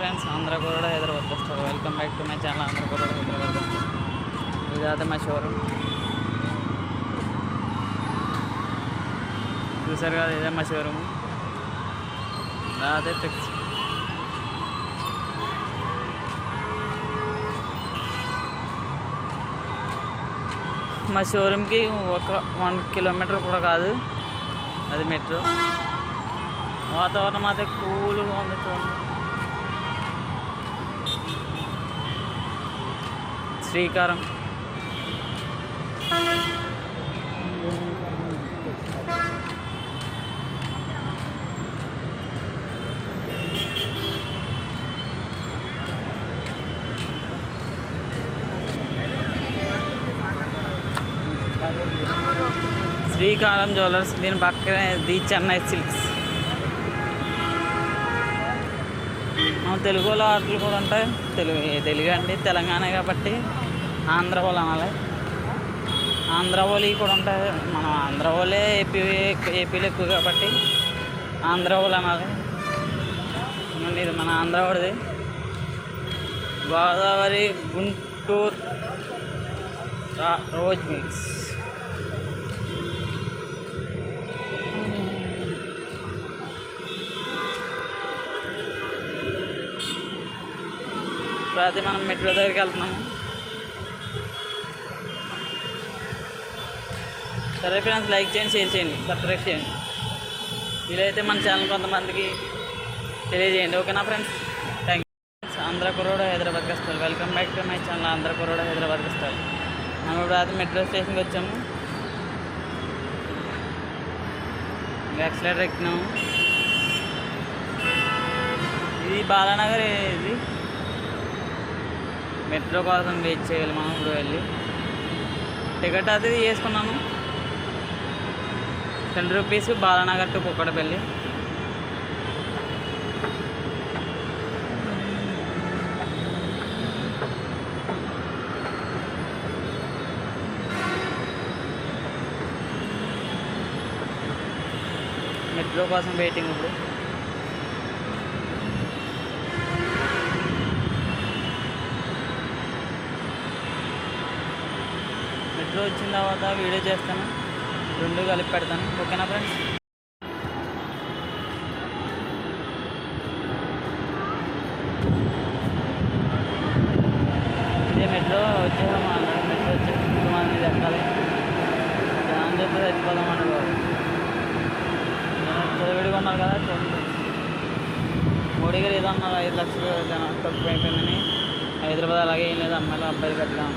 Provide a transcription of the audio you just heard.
Friends, Andhra కూడా Hyderabad bus stop. Welcome back to my channel Andhra కూడా Hyderabad bus stop. ఇదైతే మా షోరూమ్. చూసారు కదా, ఇదే మా షోరూమ్. అదే ఫిక్స్. మా షోరూమ్కి ఒక 1 కిలోమీటర్ కూడా కాదు, అది మెట్రో. వాతావరణం అయితే కూల్గా ఉంది చూడండి. శ్రీకారం శ్రీకారం జ్యువెలర్స్, దీని పక్కనే ది చెన్నై సిల్క్స్. తెలుగు వాళ్ళ ఆటలు కూడా ఉంటాయి. తెలుగు అండి, తెలంగాణ కాబట్టి ఆంధ్ర వాళ్ళు అనాలి. ఆంధ్ర వాళ్ళు కూడా ఉంటాయి. మనం ఆంధ్ర వాళ్ళే ఏపీలో ఎక్కువ కాబట్టి ఆంధ్ర వాళ్ళు అనాలి. ఇది మన ఆంధ్ర వాడిది. Godavari Guntur rose mix. అయితే మనం మెట్రో దగ్గరికి వెళ్తున్నాము. సరే ఫ్రెండ్స్, లైక్ చేయండి, షేర్ చేయండి, సబ్స్క్రైబ్ చేయండి. వీలైతే మన ఛానల్ కొంతమందికి తెలియజేయండి. ఓకేనా ఫ్రెండ్స్? Thank you. ఆంధ్ర కుర్రోడు హైదరాబాద్ వస్తారు. Welcome back to my channel Andhra కుర్రోడు హైదరాబాద్ వస్తారు. మనం ఇప్పుడు అయితే మెట్రో స్టేషన్కి వచ్చాము. యాక్సిలేటర్ ఎక్కినాము. ఇది బాలానగర్. ఇది మెట్రో కోసం వెయిట్ చేయాలి మనం. ఇప్పుడు వెళ్ళి టికెట్ అది వేసుకున్నాను. 10 rupees Balanagar to Kukkadapalli. Metro కోసం వెయిటింగ్. ఇప్పుడు మెట్రో వచ్చిన తర్వాత వీడియో చేస్తాను, 2 కలిపి పెడతాను. ఓకేనా ఫ్రెండ్స్? ఇదే మెట్రో వచ్చేసాము. అన్నాడు మెట్రో వచ్చేసి మనం ఇది ఎక్కాలి. దాని చెప్పి చచ్చిపోదాం అన్నాడు బాబు. చదివిడిగా ఉన్నారు కదా, చూడండి. మోడీ గారు ఏదో అన్నారు, 5 లక్షలు తక్కువ అయిపోయిందని. హైదరాబాద్ అలాగే ఏం లేదు, అమ్మాయిలు అబ్బాయిలు కట్టిగా.